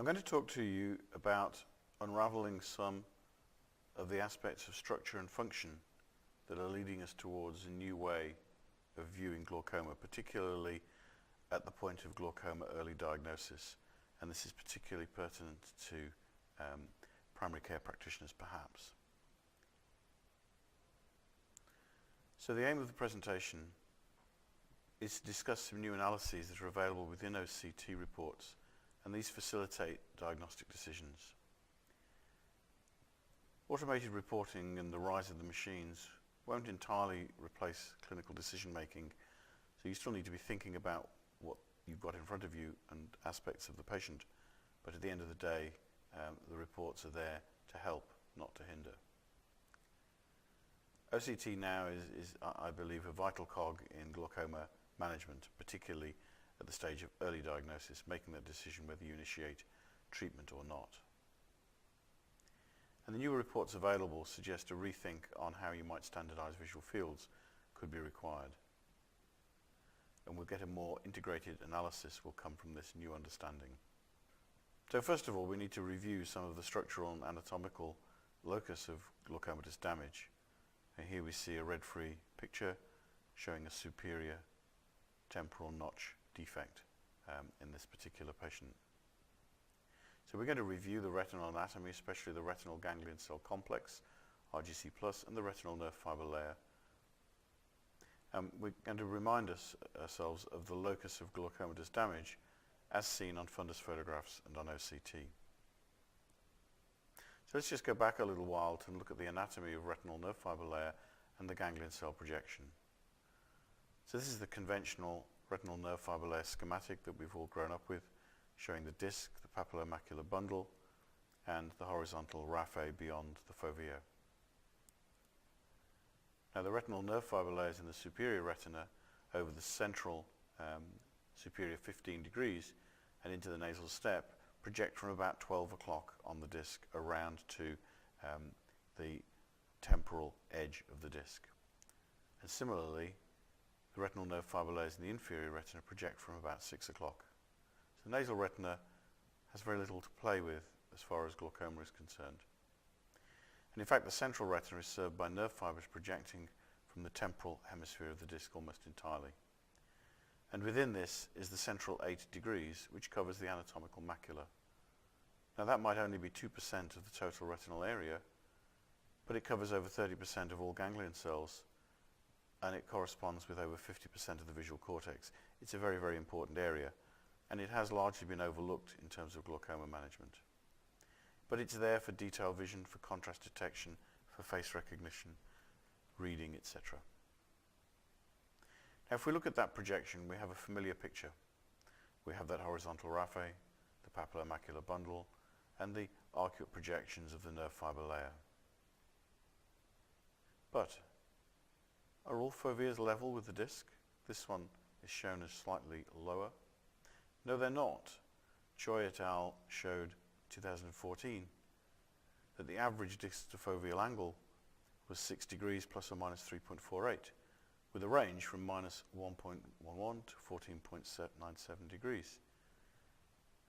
I'm going to talk to you about unraveling some of the aspects of structure and function that are leading us towards a new way of viewing glaucoma, particularly at the point of glaucoma early diagnosis. And this is particularly pertinent to primary care practitioners, perhaps. So the aim of the presentation is to discuss some new analyses that are available within OCT reports, and these facilitate diagnostic decisions. Automated reporting and the rise of the machines won't entirely replace clinical decision making, so you still need to be thinking about what you've got in front of you and aspects of the patient, but at the end of the day, the reports are there to help, not to hinder. OCT now is, I believe, a vital cog in glaucoma management, particularly at the stage of early diagnosis, making that decision whether you initiate treatment or not. And the newer reports available suggest a rethink on how you might standardize visual fields could be required. And we'll get a more integrated analysis will come from this new understanding. So first of all, we need to review some of the structural and anatomical locus of glaucomatous damage. And here we see a red-free picture showing a superior temporal notch defect in this particular patient. So we're going to review the retinal anatomy, especially the retinal ganglion cell complex, RGC+, and the retinal nerve fiber layer. We're going to remind ourselves of the locus of glaucomatous damage as seen on fundus photographs and on OCT. So let's just go back a little while to look at the anatomy of retinal nerve fiber layer and the ganglion cell projection. So this is the conventional retinal nerve fiber layer schematic that we've all grown up with, showing the disc, the papillomacular bundle, and the horizontal raphe beyond the fovea. Now the retinal nerve fiber layers in the superior retina over the central superior 15 degrees and into the nasal step project from about 12 o'clock on the disc around to the temporal edge of the disc. And similarly, the retinal nerve fiber layers in the inferior retina project from about 6 o'clock. So the nasal retina has very little to play with as far as glaucoma is concerned. And in fact, the central retina is served by nerve fibers projecting from the temporal hemisphere of the disc almost entirely. And within this is the central 8 degrees, which covers the anatomical macula. Now that might only be 2% of the total retinal area, but it covers over 30% of all ganglion cells, and it corresponds with over 50% of the visual cortex. It's a very, very important area, and it has largely been overlooked in terms of glaucoma management. But it's there for detailed vision, for contrast detection, for face recognition, reading, etc. Now if we look at that projection, we have a familiar picture. We have that horizontal raphe, the papillomacular bundle, and the arcuate projections of the nerve fiber layer. But are all foveas level with the disc? This one is shown as slightly lower. No, they're not. Choi et al. Showed 2014 that the average disc to foveal angle was 6 degrees plus or minus 3.48, with a range from minus 1.11 to 14.97 degrees.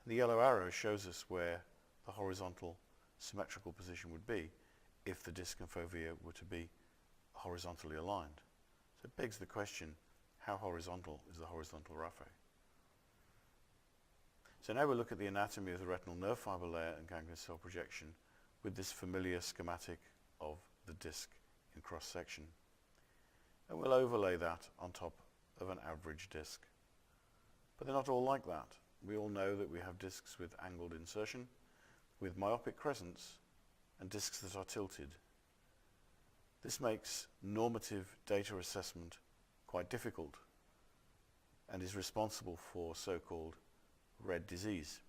And the yellow arrow shows us where the horizontal symmetrical position would be if the disc and fovea were to be horizontally aligned. So it begs the question, how horizontal is the horizontal raphe? So now we'll look at the anatomy of the retinal nerve fiber layer and ganglion cell projection with this familiar schematic of the disc in cross-section. And we'll overlay that on top of an average disc. But they're not all like that. We all know that we have discs with angled insertion, with myopic crescents, and discs that are tilted. This makes normative data assessment quite difficult and is responsible for so-called red disease.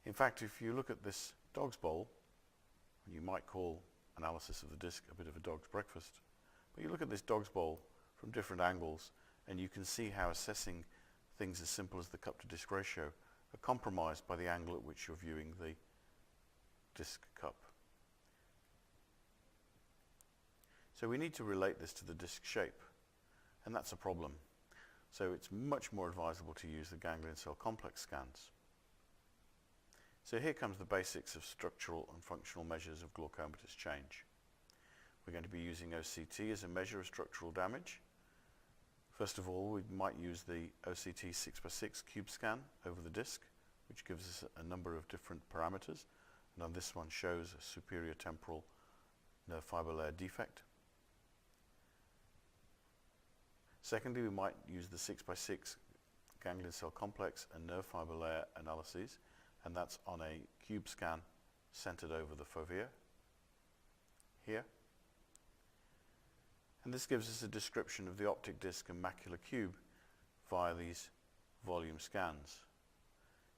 In fact, if you look at this dog's bowl, you might call analysis of the disc a bit of a dog's breakfast, but you look at this dog's bowl from different angles and you can see how assessing things as simple as the cup to disc ratio are compromised by the angle at which you're viewing the disc cup. So we need to relate this to the disc shape, and that's a problem. So it's much more advisable to use the ganglion cell complex scans. So here comes the basics of structural and functional measures of glaucomatous change. We're going to be using OCT as a measure of structural damage. First of all, we might use the OCT 6x6 cube scan over the disc, which gives us a number of different parameters. And on this one shows a superior temporal nerve fiber layer defect. Secondly, we might use the 6x6 ganglion cell complex and nerve fiber layer analyses, and that's on a cube scan centered over the fovea here. And this gives us a description of the optic disc and macular cube via these volume scans.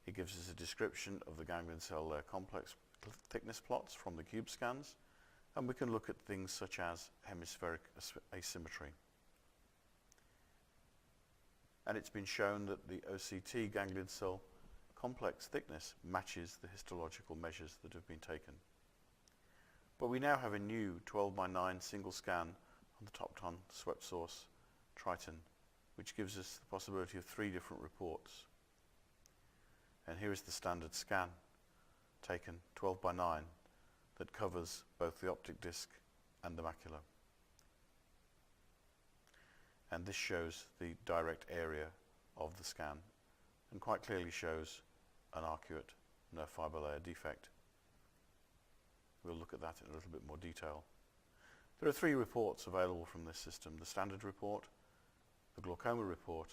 It gives us a description of the ganglion cell layer complex thickness plots from the cube scans, and we can look at things such as hemispheric asymmetry. And it's been shown that the OCT ganglion cell complex thickness matches the histological measures that have been taken. But we now have a new 12x9 single scan on the Topcon swept source Triton, which gives us the possibility of 3 different reports. And here is the standard scan taken 12x9 that covers both the optic disc and the macula. And this shows the direct area of the scan and quite clearly shows an arcuate nerve fiber layer defect. We'll look at that in a little bit more detail. There are 3 reports available from this system: the standard report, the glaucoma report,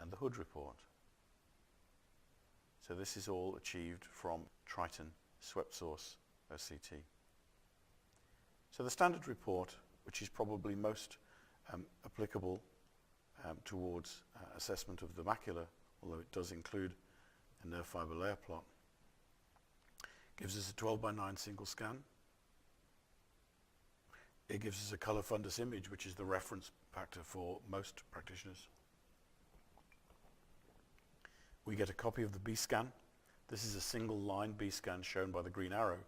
and the Hood report. So this is all achieved from Triton swept source OCT. So the standard report, which is probably most applicable towards assessment of the macula, although it does include a nerve fiber layer plot, gives us a 12x9 single scan. It gives us a color fundus image, which is the reference factor for most practitioners. We get a copy of the B scan. This is a single line B scan shown by the green arrow,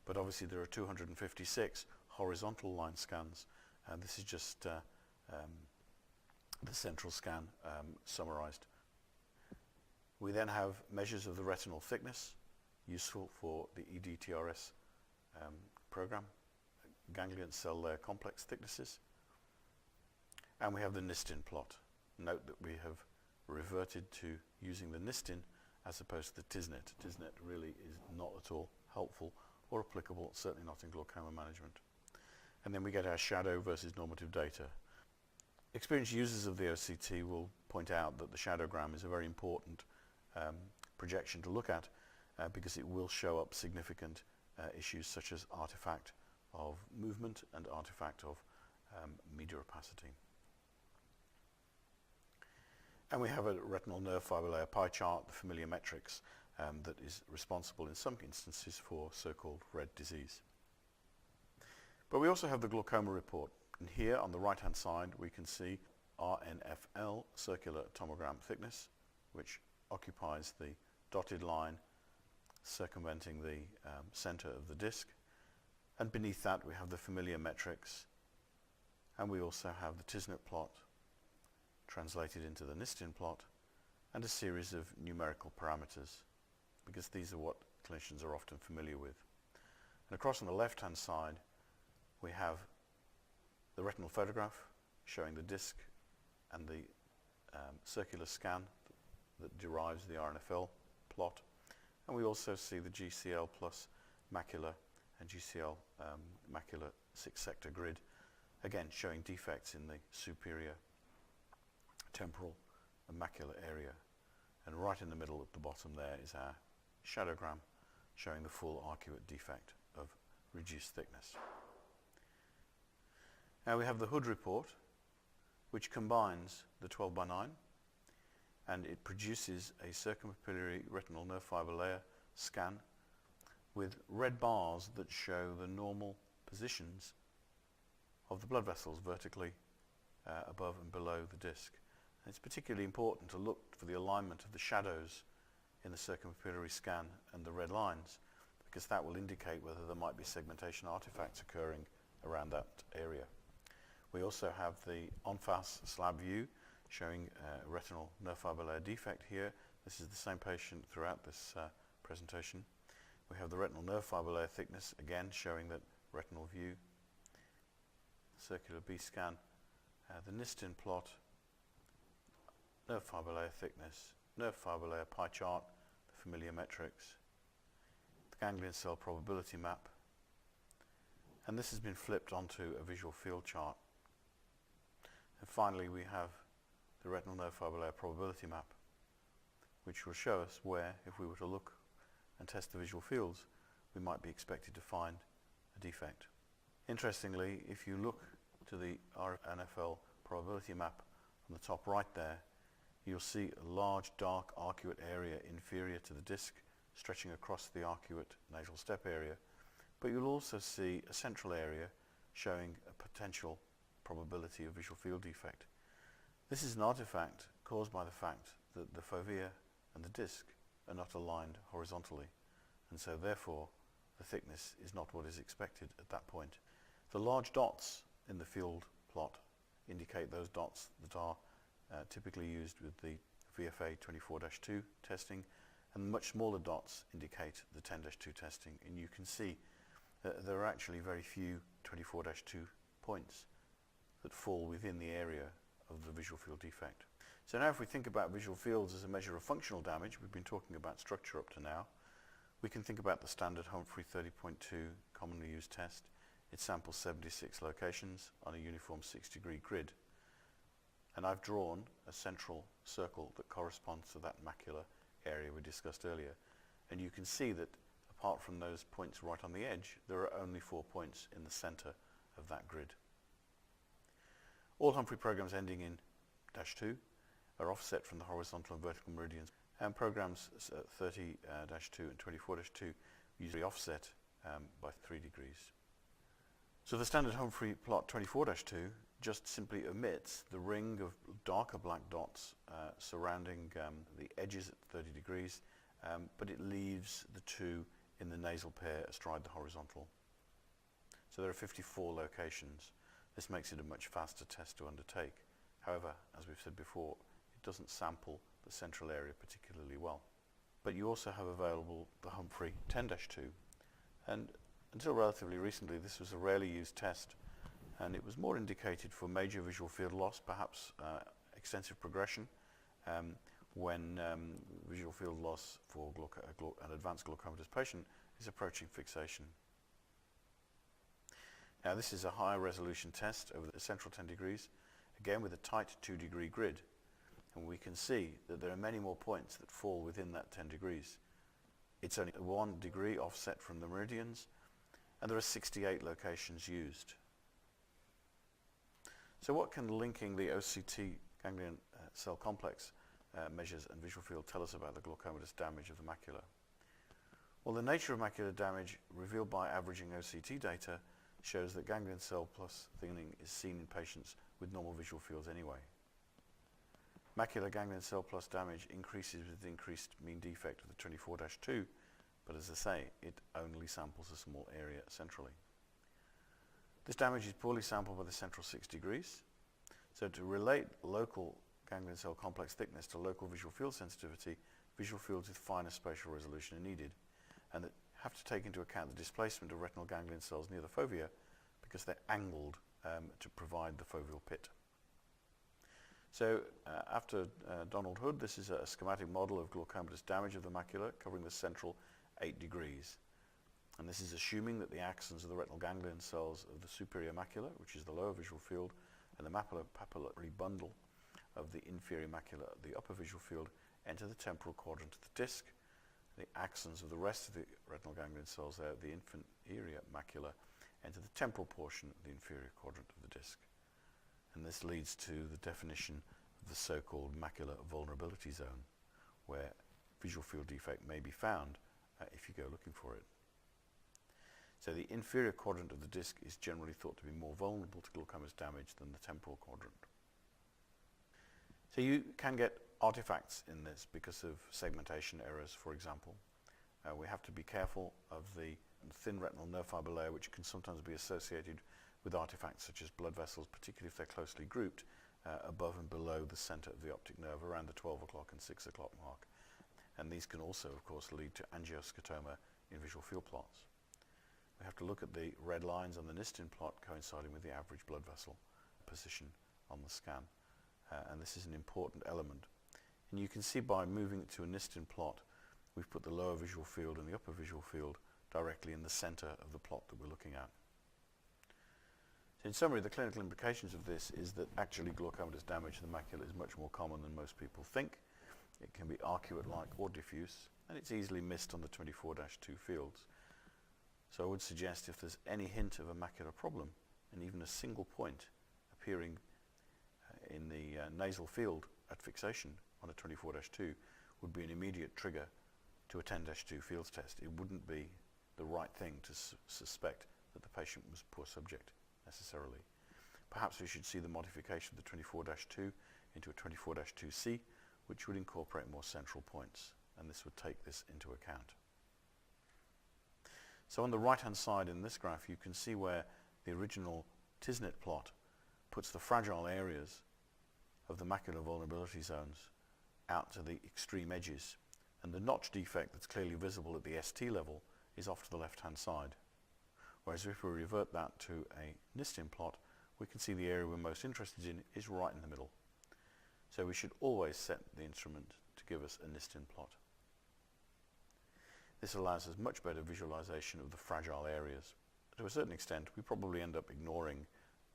but obviously there are 256 horizontal line scans, and this is just the central scan summarized. We then have measures of the retinal thickness, useful for the EDTRS program, ganglion cell layer complex thicknesses, and we have the Nistin plot. Note that we have reverted to using the Nistin as opposed to the Tisnet. Tisnet really is not at all helpful or applicable, certainly not in glaucoma management. And then we get our shadow versus normative data. Experienced users of the OCT will point out that the shadowgram is a very important projection to look at because it will show up significant issues such as artifact of movement and artifact of media opacity. And we have a retinal nerve fiber layer pie chart, the familiar metrics, that is responsible in some instances for so-called red disease. But we also have the glaucoma report. And here on the right-hand side, we can see RNFL, circular tomogram thickness, which occupies the dotted line circumventing the center of the disc. And beneath that, we have the familiar metrics. And we also have the Tisnet plot translated into the Nistin plot, and a series of numerical parameters, because these are what clinicians are often familiar with. And across on the left-hand side, we have the retinal photograph showing the disc and the circular scan that derives the RNFL plot. And we also see the GCL plus macula and GCL macula 6-sector grid, again showing defects in the superior temporal and macular area. And right in the middle at the bottom there is our shadowgram showing the full arcuate defect of reduced thickness. Now we have the Hood report, which combines the 12x9, and it produces a circumpapillary retinal nerve fiber layer scan with red bars that show the normal positions of the blood vessels vertically above and below the disc. And it's particularly important to look for the alignment of the shadows in the circumpapillary scan and the red lines, because that will indicate whether there might be segmentation artifacts occurring around that area. We also have the en face slab view showing retinal nerve fiber layer defect here. This is the same patient throughout this presentation. We have the retinal nerve fiber layer thickness, again showing that retinal view, circular B-scan, the Nistin plot, nerve fiber layer thickness, nerve fiber layer pie chart, the familiar metrics, the ganglion cell probability map, and this has been flipped onto a visual field chart. And finally we have the retinal nerve fiber layer probability map, which will show us where, if we were to look and test the visual fields, we might be expected to find a defect. Interestingly, if you look to the NFL probability map on the top right there, you'll see a large dark arcuate area inferior to the disc stretching across the arcuate nasal step area, but you'll also see a central area showing a potential probability of visual field defect. This is an artifact caused by the fact that the fovea and the disc are not aligned horizontally, and so therefore the thickness is not what is expected at that point. The large dots in the field plot indicate those dots that are typically used with the VFA 24-2 testing, and much smaller dots indicate the 10-2 testing, and you can see that there are actually very few 24-2 points that fall within the area of the visual field defect. So now if we think about visual fields as a measure of functional damage, we've been talking about structure up to now, we can think about the standard Humphrey 30.2 commonly used test. It samples 76 locations on a uniform 6-degree grid. And I've drawn a central circle that corresponds to that macular area we discussed earlier. And you can see that apart from those points right on the edge, there are only 4 points in the center of that grid. All Humphrey programs ending in -2 are offset from the horizontal and vertical meridians, and programs 30-2 and 24-2 usually offset by 3 degrees. So the standard Humphrey plot 24-2 just simply omits the ring of darker black dots surrounding the edges at 30 degrees, but it leaves the 2 in the nasal pair astride the horizontal. So there are 54 locations. This makes it a much faster test to undertake. However, as we've said before, it doesn't sample the central area particularly well. But you also have available the Humphrey 10-2, and until relatively recently this was a rarely used test, and it was more indicated for major visual field loss, perhaps extensive progression, when visual field loss for an advanced glaucomatous patient is approaching fixation. Now this is a high resolution test over the central 10 degrees, again with a tight 2-degree grid, and we can see that there are many more points that fall within that 10 degrees. It's only 1 degree offset from the meridians, and there are 68 locations used. So what can linking the OCT ganglion cell complex measures and visual field tell us about the glaucomatous damage of the macula? Well, the nature of macular damage revealed by averaging OCT data shows that ganglion cell plus thinning is seen in patients with normal visual fields anyway. Macular ganglion cell plus damage increases with increased mean defect of the 24-2, but as I say, it only samples a small area centrally. This damage is poorly sampled by the central 6 degrees, so to relate local ganglion cell complex thickness to local visual field sensitivity, visual fields with finer spatial resolution are needed, and that have to take into account the displacement of retinal ganglion cells near the fovea because they're angled to provide the foveal pit. So after Donald Hood, this is a schematic model of glaucomatous damage of the macula covering the central 8 degrees. And this is assuming that the axons of the retinal ganglion cells of the superior macula, which is the lower visual field, and the papillary bundle of the inferior macula, the upper visual field, enter the temporal quadrant of the disc. The axons of the rest of the retinal ganglion cells there, the inferior macula, enter the temporal portion of the inferior quadrant of the disc. And this leads to the definition of the so-called macular vulnerability zone, where visual field defect may be found if you go looking for it. So the inferior quadrant of the disc is generally thought to be more vulnerable to glaucomatous damage than the temporal quadrant. So you can get artifacts in this because of segmentation errors, for example. We have to be careful of the thin retinal nerve fiber layer, which can sometimes be associated with artifacts such as blood vessels, particularly if they're closely grouped above and below the center of the optic nerve around the 12 o'clock and 6 o'clock mark. and these can also, of course, lead to angioscotoma in visual field plots. We have to look at the red lines on the Nistin plot coinciding with the average blood vessel position on the scan, and this is an important element. And you can see by moving it to a Nistin plot, we've put the lower visual field and the upper visual field directly in the center of the plot that we're looking at. So in summary, the clinical implications of this is that actually glaucomatous damage to the macula is much more common than most people think. It can be arcuate-like or diffuse, and it's easily missed on the 24-2 fields. So I would suggest if there's any hint of a macular problem, and even a single point appearing in the nasal field at fixation on a 24-2 would be an immediate trigger to a 10-2 fields test. It wouldn't be the right thing to suspect that the patient was a poor subject necessarily. Perhaps we should see the modification of the 24-2 into a 24-2C, which would incorporate more central points, and this would take this into account. So on the right-hand side in this graph, you can see where the original Tisnet plot puts the fragile areas of the macular vulnerability zones out to the extreme edges, and the notch defect that's clearly visible at the ST level is off to the left-hand side. Whereas if we revert that to a Nistin plot, we can see the area we're most interested in is right in the middle. So we should always set the instrument to give us a Nistin plot. This allows us much better visualization of the fragile areas. To a certain extent, we probably end up ignoring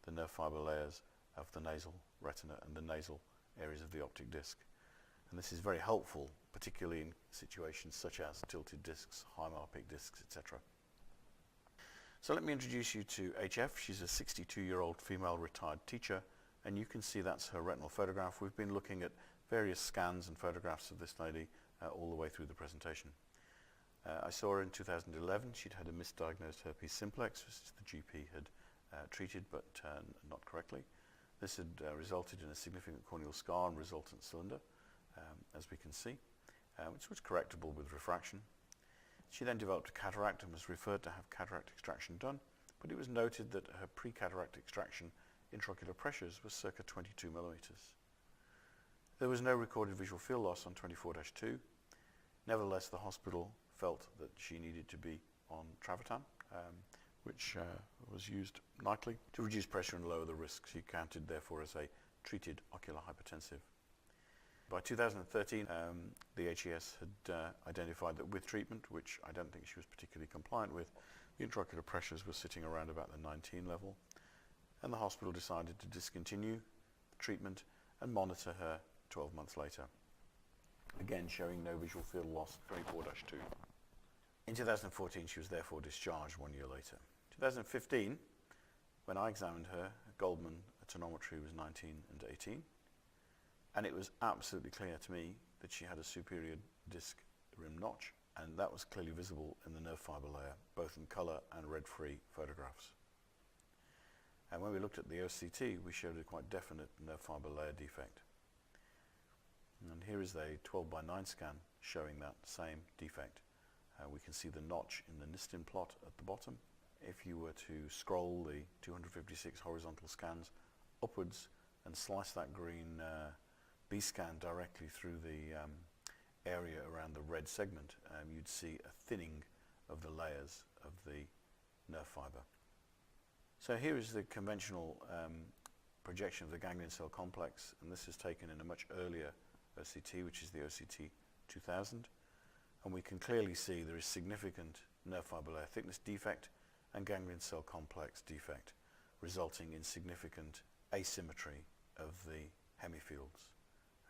the nerve fiber layers of the nasal retina and the nasal areas of the optic disc. And this is very helpful, particularly in situations such as tilted discs, high myopic discs, etc. So let me introduce you to HF. She's a 62-year-old female retired teacher, and you can see that's her retinal photograph. We've been looking at various scans and photographs of this lady all the way through the presentation. I saw her in 2011. She'd had a misdiagnosed herpes simplex, which the GP had treated but not correctly. This had resulted in a significant corneal scar and resultant cylinder, as we can see, which was correctable with refraction. She then developed a cataract and was referred to have cataract extraction done, but it was noted that her pre-cataract extraction intraocular pressures were circa 22 millimeters. There was no recorded visual field loss on 24-2. Nevertheless, the hospital felt that she needed to be on Travatan, which was used nightly to reduce pressure and lower the risk. She counted, therefore, as a treated ocular hypertensive. By 2013, the HES had identified that with treatment, which I don't think she was particularly compliant with, the intraocular pressures were sitting around about the 19 level, and the hospital decided to discontinue the treatment and monitor her 12 months later, again showing no visual field loss 24-2. In 2014, she was therefore discharged 1 year later. 2015, when I examined her, Goldman tonometry was 19 and 18, and it was absolutely clear to me that she had a superior disc rim notch, and that was clearly visible in the nerve fiber layer, both in color and red-free photographs. And when we looked at the OCT, we showed a quite definite nerve fiber layer defect. And here is a 12:9 scan showing that same defect. We can see the notch in the Nistin plot at the bottom. If you were to scroll the 256 horizontal scans upwards and slice that green B scan directly through the area around the red segment, you'd see a thinning of the layers of the nerve fiber. So here is the conventional projection of the ganglion cell complex, and this is taken in a much earlier OCT, which is the OCT 2000. And we can clearly see there is significant nerve fiber layer thickness defect and ganglion cell complex defect, resulting in significant asymmetry of the hemifields.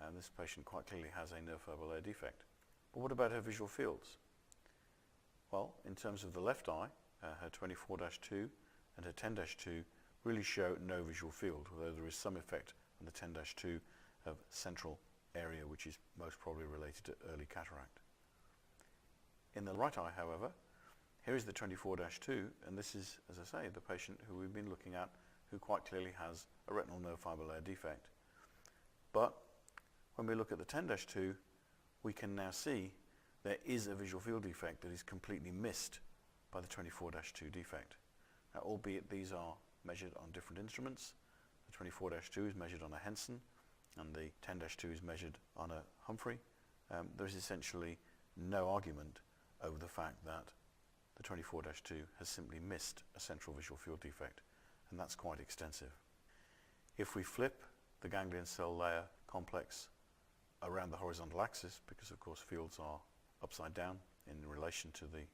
And this patient quite clearly has a nerve fiber layer defect. But what about her visual fields? Well, in terms of the left eye, her 24-2 and her 10-2 really show no visual field, although there is some effect on the 10-2 of central area, which is most probably related to early cataract. In the right eye, however, here is the 24-2, and this is, as I say, the patient who we've been looking at who quite clearly has a retinal nerve fiber layer defect. But when we look at the 10-2, we can now see there is a visual field defect that is completely missed by the 24-2 defect. Now, albeit these are measured on different instruments, the 24-2 is measured on a Henson, and the 10-2 is measured on a Humphrey. there is essentially no argument over the fact that the 24-2 has simply missed a central visual field defect, and that's quite extensive. If we flip the ganglion cell layer complex around the horizontal axis, because of course fields are upside down in relation to the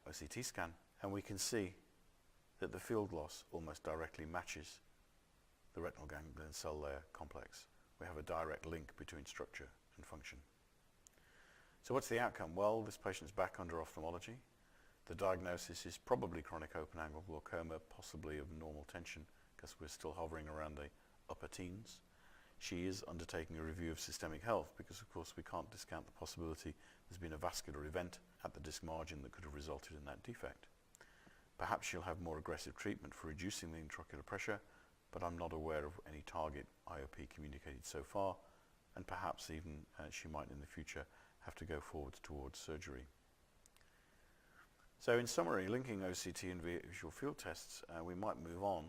OCT scan, and we can see that the field loss almost directly matches the retinal ganglion cell layer complex. We have a direct link between structure and function. So what's the outcome? Well, this patient's back under ophthalmology. The diagnosis is probably chronic open-angle glaucoma, possibly of normal tension, because we're still hovering around the upper teens. She is undertaking a review of systemic health, because of course we can't discount the possibility there's been a vascular event at the disc margin that could have resulted in that defect. Perhaps she'll have more aggressive treatment for reducing the intraocular pressure, but I'm not aware of any target IOP communicated so far, and perhaps even she might in the future have to go forward towards surgery. So in summary, linking OCT and visual field tests, we might move on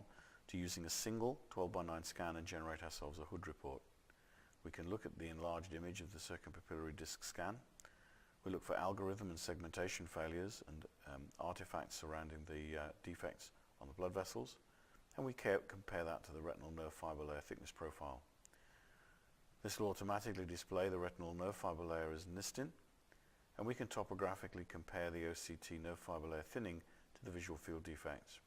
to using a single 12:9 scan and generate ourselves a Hood report. We can look at the enlarged image of the circumpapillary disc scan. We look for algorithm and segmentation failures and artifacts surrounding the defects on the blood vessels, and we compare that to the retinal nerve fiber layer thickness profile. This will automatically display the retinal nerve fiber layer as Nistin, and we can topographically compare the OCT nerve fiber layer thinning to the visual field defects.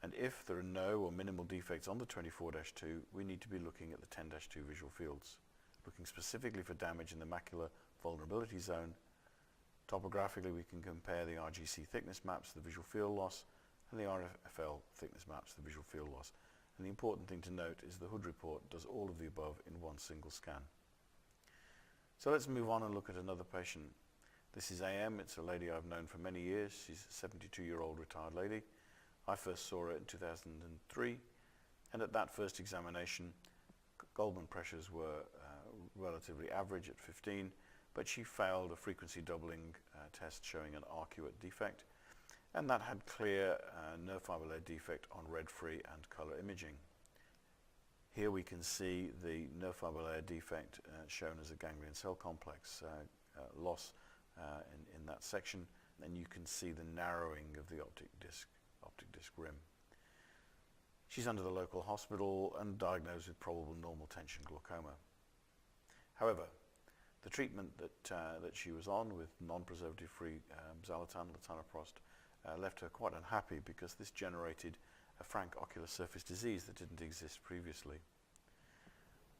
And if there are no or minimal defects on the 24-2, we need to be looking at the 10-2 visual fields, looking specifically for damage in the macular vulnerability zone. Topographically, we can compare the RGC thickness maps to the visual field loss and the RFL thickness maps to the visual field loss. And the important thing to note is the Hood report does all of the above in one single scan. So let's move on and look at another patient. This is AM. It's a lady I've known for many years. She's a 72-year-old retired lady. I first saw her in 2003, and at that first examination, Goldman pressures were relatively average at 15, but she failed a frequency doubling test showing an arcuate defect, and that had clear nerve fiber layer defect on red-free and color imaging. Here we can see the nerve fiber layer defect shown as a ganglion cell complex loss in that section, and you can see the narrowing of the optic disc rim. She's under the local hospital and diagnosed with probable normal tension glaucoma. However, the treatment that she was on with non-preservative free xalatan, latanoprost, left her quite unhappy because this generated a frank ocular surface disease that didn't exist previously.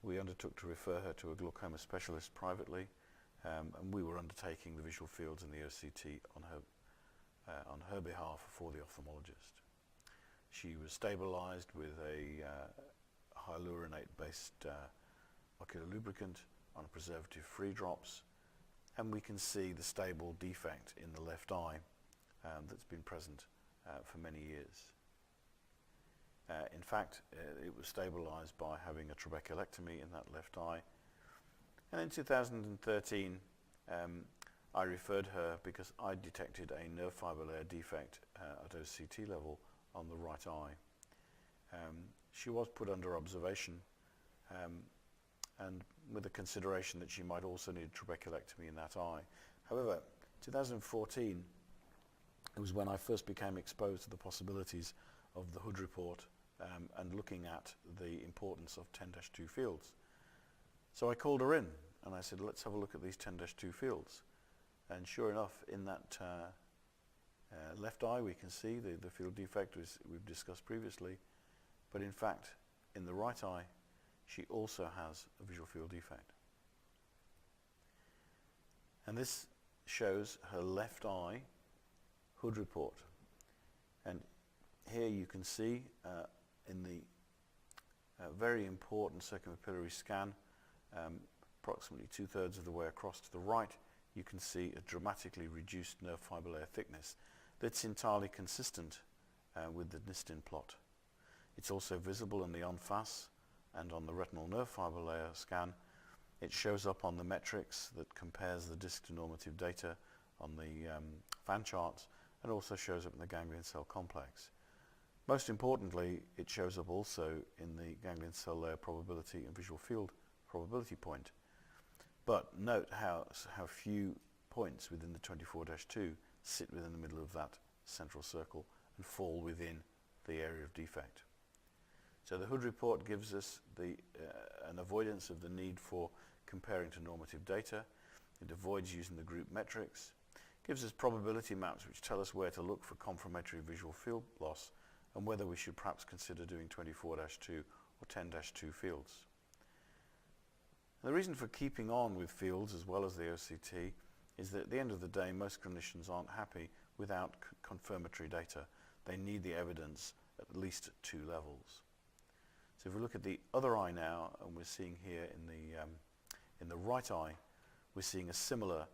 We undertook to refer her to a glaucoma specialist privately, and we were undertaking the visual fields and the OCT on her behalf for the ophthalmologist. She was stabilized with a hyaluronate-based ocular lubricant on preservative-free drops, and we can see the stable defect in the left eye that's been present for many years. In fact, it was stabilized by having a trabeculectomy in that left eye. And in 2013, I referred her because I detected a nerve fiber layer defect at OCT level on the right eye. She was put under observation, and with the consideration that she might also need a trabeculectomy in that eye. However, 2014, it was when I first became exposed to the possibilities of the Hood report and looking at the importance of 10-2 fields. So I called her in and I said, let's have a look at these 10-2 fields. And sure enough, in that left eye we can see the field defect we've discussed previously, but in fact in the right eye she also has a visual field defect. And this shows her left eye Hood report. And here you can see in the very important circumpapillary scan, approximately 2/3 of the way across to the right, you can see a dramatically reduced nerve fiber layer thickness that's entirely consistent with the Nistin plot. It's also visible in the en-face and on the retinal nerve fiber layer scan. It shows up on the metrics that compares the disc to normative data on the fan charts, and also shows up in the ganglion cell complex. Most importantly, it shows up also in the ganglion cell layer probability and visual field probability point. But note how few points within the 24-2 sit within the middle of that central circle and fall within the area of defect. So the Hood report gives us an avoidance of the need for comparing to normative data. It avoids using the group metrics. Gives us probability maps which tell us where to look for confirmatory visual field loss and whether we should perhaps consider doing 24-2 or 10-2 fields. And the reason for keeping on with fields as well as the OCT is that at the end of the day most clinicians aren't happy without confirmatory data. They need the evidence at least at 2 levels. So if we look at the other eye now, and we're seeing here in the right eye, we're seeing a similar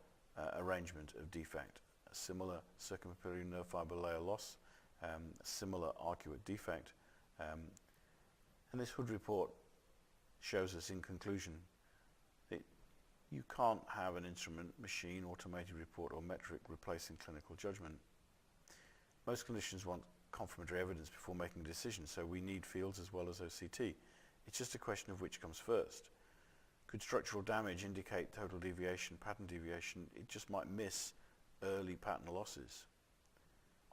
arrangement of defect, a similar circumpapillary nerve fiber layer loss, a similar arcuate defect, and this Hood report shows us in conclusion that you can't have an instrument, machine, automated report or metric replacing clinical judgment. Most clinicians want confirmatory evidence before making a decision, so we need fields as well as OCT. It's just a question of which comes first. Could structural damage indicate total deviation, pattern deviation? It just might miss early pattern losses.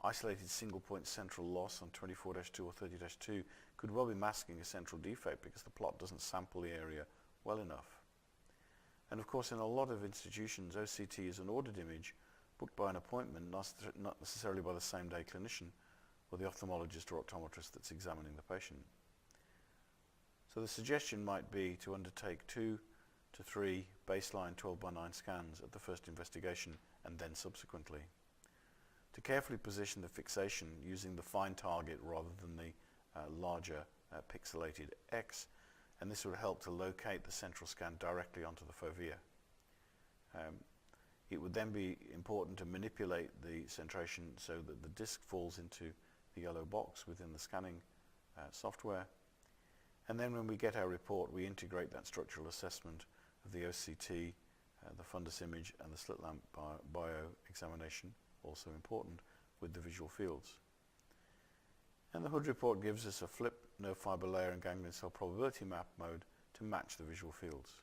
Isolated single point central loss on 24-2 or 30-2 could well be masking a central defect because the plot doesn't sample the area well enough. And of course in a lot of institutions OCT is an ordered image booked by an appointment, not necessarily by the same day clinician or the ophthalmologist or optometrist that's examining the patient. So the suggestion might be to undertake 2 to 3 baseline 12/9 scans at the first investigation and then subsequently. To carefully position the fixation using the fine target rather than the larger pixelated X, and this would help to locate the central scan directly onto the fovea. It would then be important to manipulate the centration so that the disc falls into the yellow box within the scanning software. And then when we get our report, we integrate that structural assessment of the OCT, the fundus image, and the slit lamp bio examination, also important, with the visual fields. And the Hood report gives us a flip nerve fiber layer and ganglion cell probability map mode to match the visual fields.